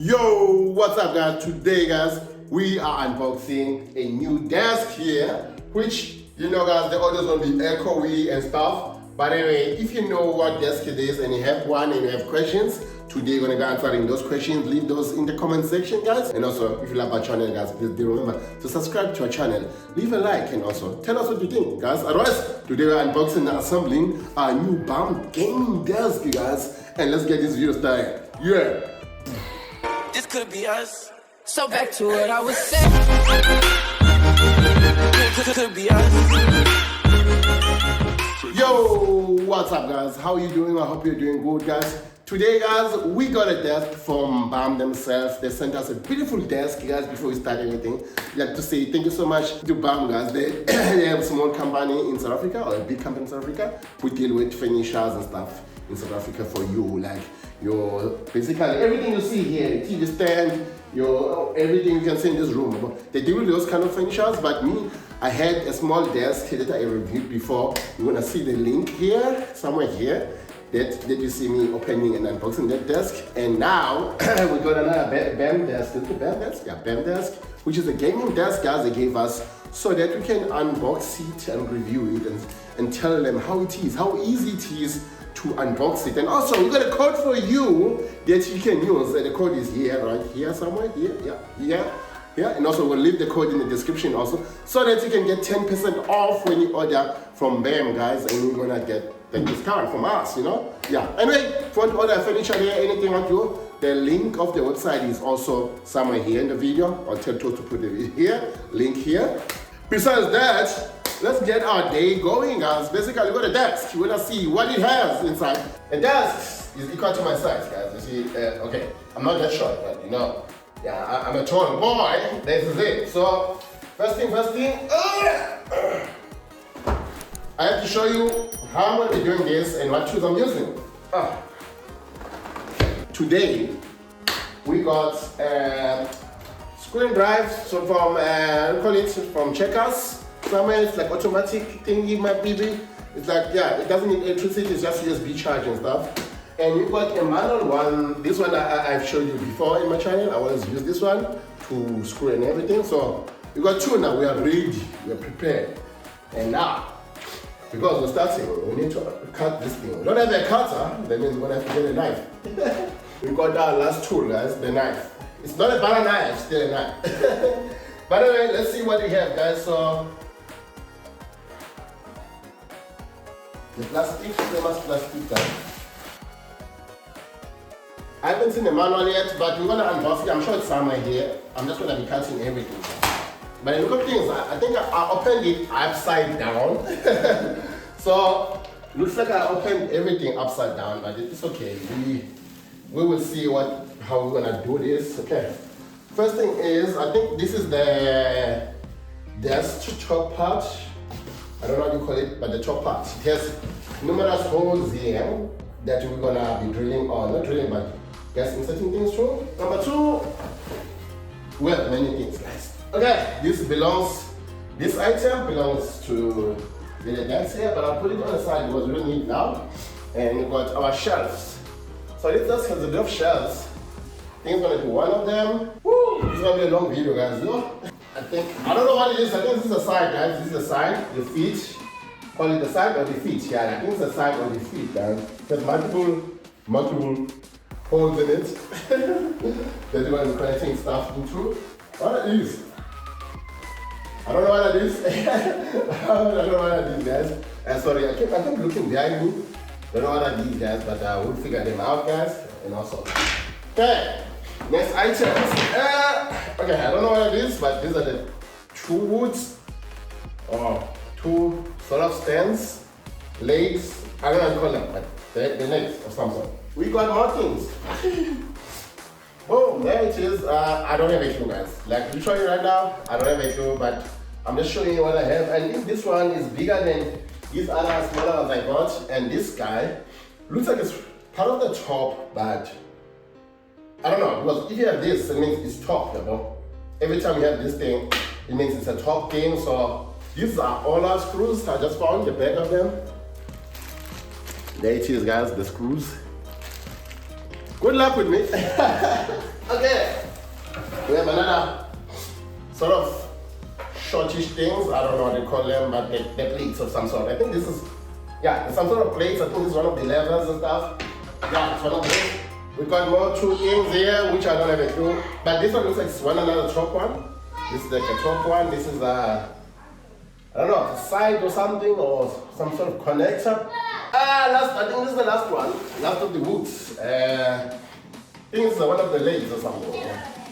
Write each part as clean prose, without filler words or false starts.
Yo, what's up guys? Today guys, we are unboxing a new desk here, which guys, the audio's gonna be echoey and stuff. But anyway, if you know what desk it is and you have one and you have questions, today we're gonna be answering those questions. Leave those in the comment section guys. And also, if you love our channel guys, please do remember to subscribe to our channel, leave a like, and also tell us what you think guys. Otherwise, today we're unboxing and assembling our new BAM gaming desk guys. And let's get this video started. Yeah. This could be us. So back to what I was saying. Could be us. Yo, what's up guys? How are you doing? I hope you're doing good guys. Today guys, we got a desk from BAM themselves. They sent us a beautiful desk guys. Before we start anything, I'd like to say thank you so much to BAM guys. They have a small company in South Africa, or a big company in South Africa, who deal with furnitures and stuff in South Africa for you, like your basically everything you see here, TV stand, your everything you can see in this room. They deal with those kind of furnitures, but me, I had a small desk that I reviewed before. You're gonna see the link here, somewhere here, that you see me opening and unboxing that desk. And now we got another BAM desk. Is it BAM desk? Yeah, BAM desk, which is a gaming desk guys they gave us so that we can unbox it and review it and tell them how it is, how easy it is to unbox it. And also we got a code for you that you can use. The code is here, right here somewhere, here. And also we'll leave the code in the description also, so that you can get 10% off when you order from BAM guys, and you're gonna get the discount from us, Yeah. Anyway, if you want to order furniture here, anything like you, the link of the website is also somewhere here in the video. I'll tell Toast to put it here, link here. Besides that, let's get our day going guys. Basically, we got a desk. We're gonna see what it has inside. The desk is equal to my size guys. You see, okay, I'm not that short, but yeah, I'm a tall boy. This is it. So, first thing, I have to show you how I'm gonna be doing this and what tools I'm using. Today, we got screen drives, so from, call it from Checkers. Somewhere it's like automatic thingy, my baby. It's like, yeah, it doesn't need electricity, it's just USB charge and stuff. And we got a manual one. This one I've showed you before in my channel. I always use this one to screw and everything. So we got two now, we are ready, we are prepared. And now, because we're starting, we need to cut this thing. We don't have a cutter, that means we're gonna have to get a knife. We got our last tool guys, the knife. It's not a butter knife, it's still a knife. But anyway, let's see what we have guys. So, the plastic, famous plastic guys. I haven't seen the manual yet, but we're gonna unbox it. I'm sure it's somewhere here. I'm just gonna be cutting everything. But the good thing is, I think I opened it upside down. So, looks like I opened everything upside down, but it's okay. We will see how we're gonna do this. Okay. First thing is, I think this is the desktop part. I don't know how you call it, but the top part. It has numerous holes here that we're gonna be drilling on. Not drilling, but just inserting things through. Number two, we have many things, guys. Okay, this item belongs to the desk here, but I'll put it on the side because we don't need it now. And we've got our shelves. So this desk has a bit of shelves. I think I'm gonna do one of them. Woo! This is gonna be a long video, guys. I don't know what it is. I think this is the side, guys. This is the side, the feet. Call it the side or the feet. Yeah, I think it's the side or the feet, guys. There's multiple holes in it. That you're gonna be connecting stuff into. What are these? I don't know what it is. I don't know what it is, guys. Sorry, I keep looking behind me. Don't know what it is, guys, but we'll figure them out, guys. And also, okay. Next items. Okay, I don't know what it is, but these are the two woods, or two sort of stands, legs. I don't know how to call them, but the legs of some sort. We got more things. Oh, there it is. I don't have a clue, guys. Like literally right now, I don't have a clue, but I'm just showing you what I have. And if this one is bigger than these other smaller ones I got, and this guy looks like it's part of the top, but I don't know, because if you have this, it means it's top, Every time you have this thing, it means it's a top thing. So these are all our screws. I just found the back of them. There it is, guys, the screws. Good luck with me. Okay. We have another sort of shortish things. I don't know what they call them, but they're plates of some sort. I think this is, yeah, it's some sort of plates. I think this is one of the levers and stuff. Yeah, it's one of those. We got more two things here, which I don't have a clue. But this one looks like it's one another top one. This is like a top one. This is a, I don't know, a side or something, or some sort of connector. I think this is the last one. Last of the woods. I think it's one of the legs or something.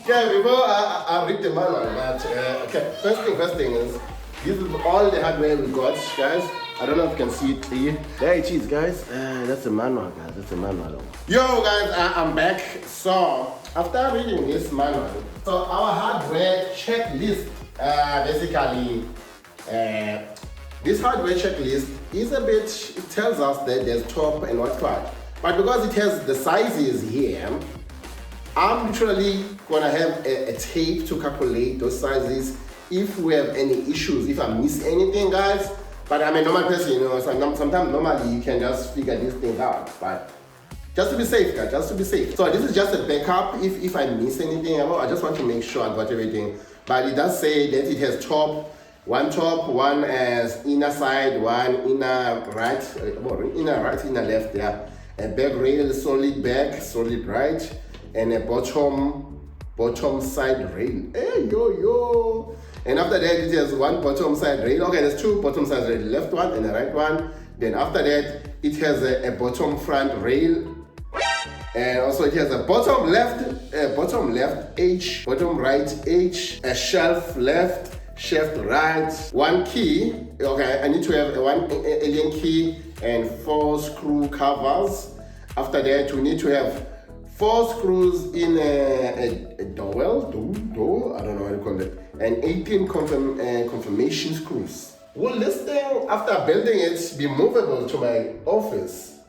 Okay, before I read the manual, but okay, first thing is, this is all the hardware we got, guys. I don't know if you can see it clear. There it is, guys. That's the manual, guys. That's the manual. Yo, guys, I'm back. So, after reading this manual, so our hardware checklist, basically, this hardware checklist is a bit, it tells us that there's top and what. But because it has the sizes here, I'm literally gonna have a tape to calculate those sizes if we have any issues, if I miss anything, guys. But I'm a normal person, you know, so sometimes normally you can just figure these things out. But just to be safe, guys, just to be safe. So this is just a backup if I miss anything. I just want to make sure I got everything. But it does say that it has top, one as inner side, one inner right, inner left, yeah. A back rail, solid back, solid right, and a bottom side rail. Hey, yo. And after that, it has one bottom side rail. Okay, there's two bottom side rail, left one and the right one. Then after that, it has a bottom front rail. And also it has a bottom left H, bottom right H, a shelf left, shaft right, one key. Okay, I need to have one alien key and 4 screw covers. After that, we need to have 4 screws in a dowel, I don't know how to call it, and 18 confirmation screws. Will this thing, after building it, be movable to my office?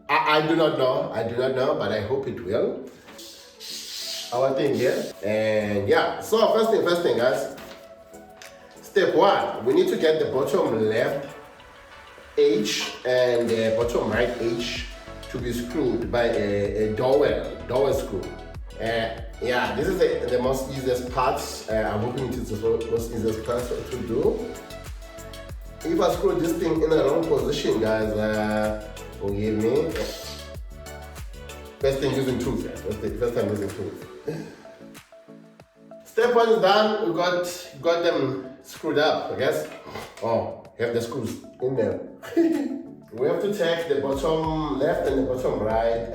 I do not know, but I hope it will. Our thing here, and yeah, so first thing, guys. Step 1, we need to get the bottom left H and the bottom right H to be screwed by a dowel screw. Yeah, this is the most easiest part. I'm hoping it is the most easiest part to do. If I screw this thing in the wrong position, guys, forgive me. First thing using tools, guys. First time using tools. Step 1 is done. We got them screwed up, I guess. Oh, have the screws in there. We have to take the bottom left and the bottom right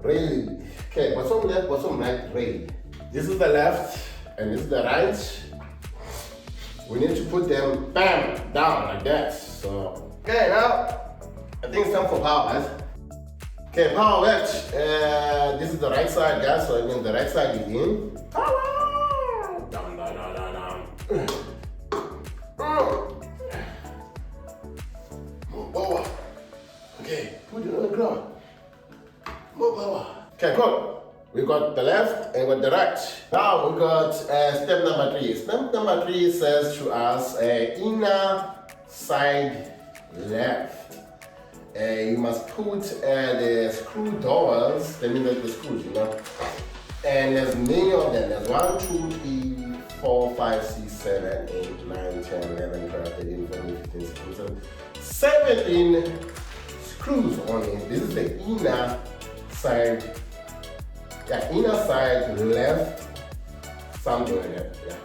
rail. Okay, bottom left, bottom right rail. This is the left and this is the right. We need to put them, bam, down like that. So, okay, now I think it's time for power, guys. Okay, power left. This is the right side, guys. So I mean the right side is in. Power! Down. More power. Okay, put it on the ground. More power. Okay, cool. We got the left and got the right. Now we got step number 3. Step number 3 says to us inner side left. You must put the screw doors, that means like the screws, you know. And there's many of them. There's 1, 2, 3, 4, 5, 6, 7, 8, 9, 10, 11, 12, 13, 14, 15, 16, 17 screws on it. This is the inner side. Yeah, inner side left, something like that. Yeah.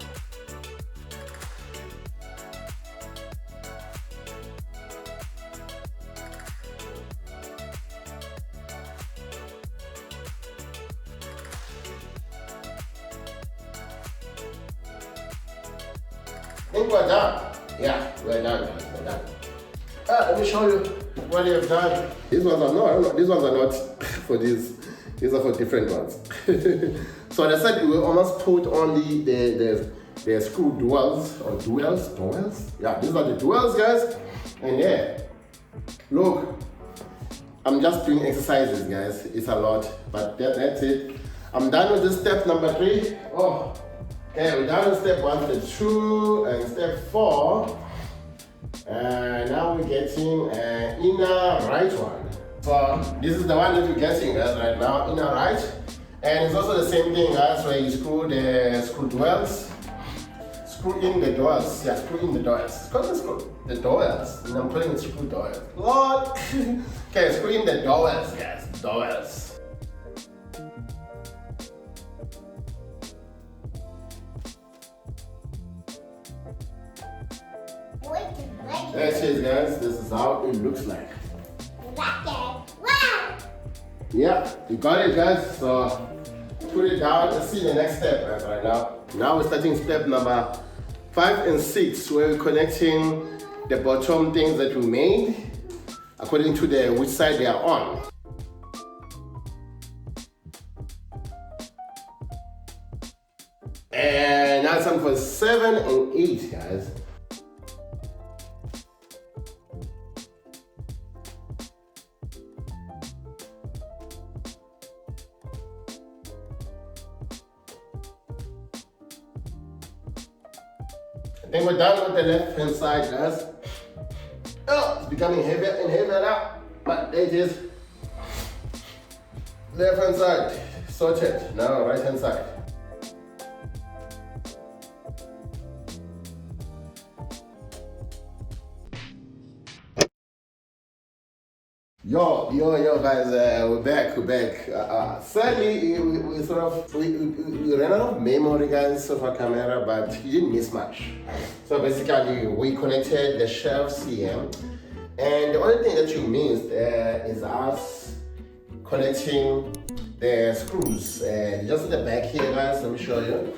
I think we're done. Yeah, we're done, guys. We're done. Let me show you what we have done. These ones are not for this. These are for different ones. So they said we almost put only the screw duals or duals. Yeah, these are the duals, guys. And yeah, look, I'm just doing exercises, guys. It's a lot, but that's it. I'm done with this step number 3. Oh, okay, we're done with step 1, step 2, and step 4. Now we're getting inner right one. So this is the one that we're getting guys right now, inner right. And it's also the same thing guys, where you screw the screw dwells. Screw in the doors, yeah, screw in the doors. It's called the doors, and I'm calling it screw doors. What? Okay, screw in the doors, guys, doors. There it is, guys. This is how it looks like. Wow! Yeah, you got it, guys. So put it down. Let's see the next step, guys. Right now. Now we're starting step number 5 and 6, where we're connecting the bottom things that we made according to which side they are on. And now it's time for 7 and 8, guys. I think we're done with the left hand side, guys. Oh, it's becoming heavier and heavier now, but there it is. Left hand side sorted. Now right hand side. Yo guys, we're back. Sadly, we ran out of memory guys of our camera, but you didn't miss much. So basically, we connected the shelves here, and the only thing that you missed is us connecting the screws. Just in the back here guys, let me show you.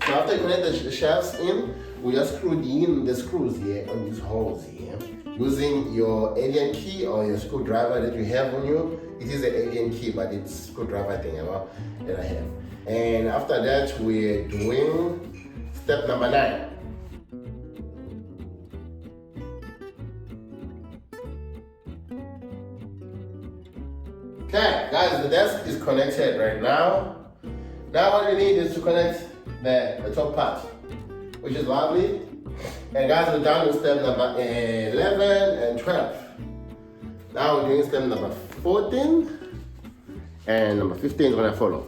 So after you connect the shelves in, we just screwed in the screws here on these holes here. Using your alien key or your screwdriver that you have on you. It is an alien key, but it's screwdriver thing that I have. And after that, we're doing step number 9. Okay, guys, the desk is connected right now. Now what we need is to connect the top part, which is lovely. And guys, we're done with step number 11 and 12. Now we're doing step number 14, and number 15 is gonna follow.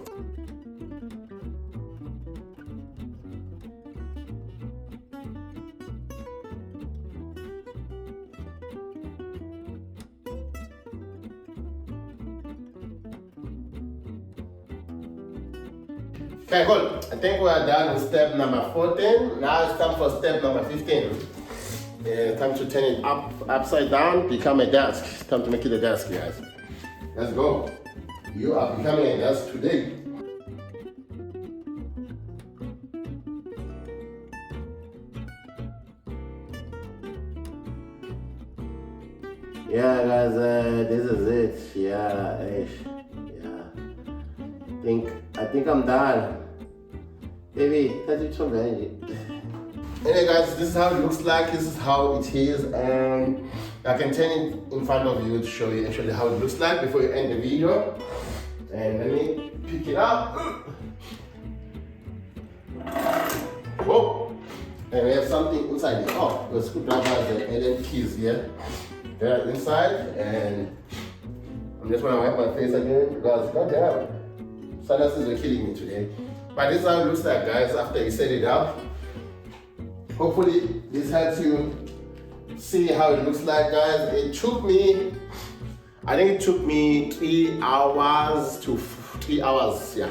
Okay, cool. I think we are done with step number 14. Now it's time for step number 15. Time to turn it upside down, become a desk. It's time to make it a desk, guys. Let's go. You are becoming a desk today. Yeah, guys, this is it. Yeah. I think I'm done. Baby, that's it from Anyway guys, this is how it looks like, this is how it is, and I can turn it in front of you to show you actually how it looks like before you end the video. And let me pick it up. Whoa! And we have something inside here. Oh, the screwdrivers and alien keys here. They are inside, and I'm just gonna wipe my face again because goddamn. Sinuses are killing me today. But this is how it looks like, guys, after you set it up. Hopefully this helps you see how it looks like, guys. I think it took me 3 hours to 3 hours, yeah.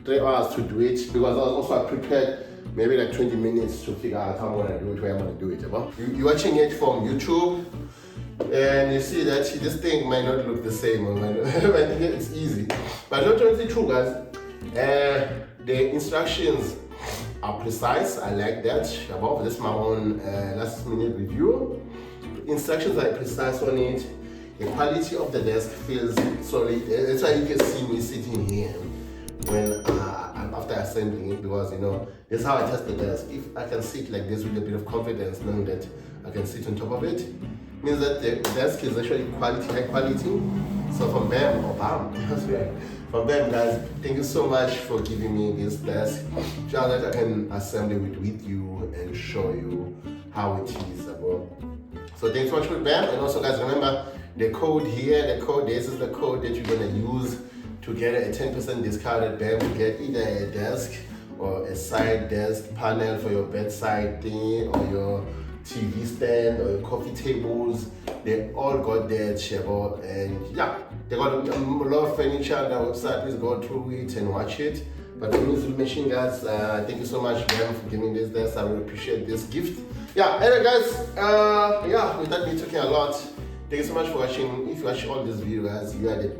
3 hours to do it, because I prepared maybe like 20 minutes to figure out how I'm gonna do it, where I'm gonna do it. You're watching it from YouTube, and you see that this thing might not look the same when it's easy. But not only true, guys. The instructions are precise. I like that. Above this, my own last minute review. The instructions are precise on it. The quality of the desk feels solid. That's why you can see me sitting here when after assembling it, because this is how I test the desk. If I can sit like this with a bit of confidence, knowing that I can sit on top of it, means that the desk is actually high quality. So from BAM, from BAM, guys, thank you so much for giving me this desk, so that I can assemble it with you and show you how it is. So thanks so much for BAM, and also guys, remember, the code here, this is the code that you're gonna use to get a 10% discount at BAM to get either a desk or a side desk panel for your bedside thing, or your TV stand, or your coffee tables. They all got that Chevo, and yeah, they got a lot of furniture on their website. Please go through it and watch it. But for me, machine guys, thank you so much, man, for giving this desk. I really appreciate this gift. Yeah, anyway guys, yeah, without me talking a lot, thank you so much for watching. If you watch all these videos, guys,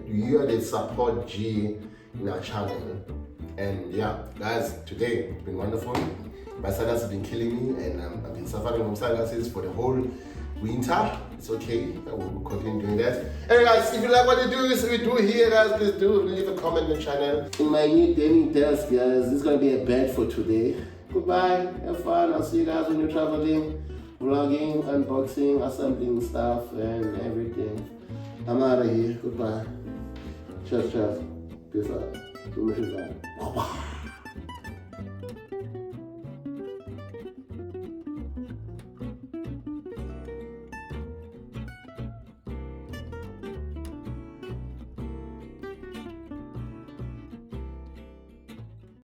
you are the support G in our channel. And yeah, guys, today it's been wonderful. My sinus has been killing me, and I've been suffering from sinuses for the whole winter. It's okay, I will continue doing that. Anyway guys, if you like what we do here, guys, please do leave a comment on the channel. In my new gaming desk, guys, this is gonna be a bed for today. Goodbye, have fun. I'll see you guys when you're traveling, vlogging, unboxing, assembling stuff and everything. I'm out of here. Goodbye. Cheers. Peace out.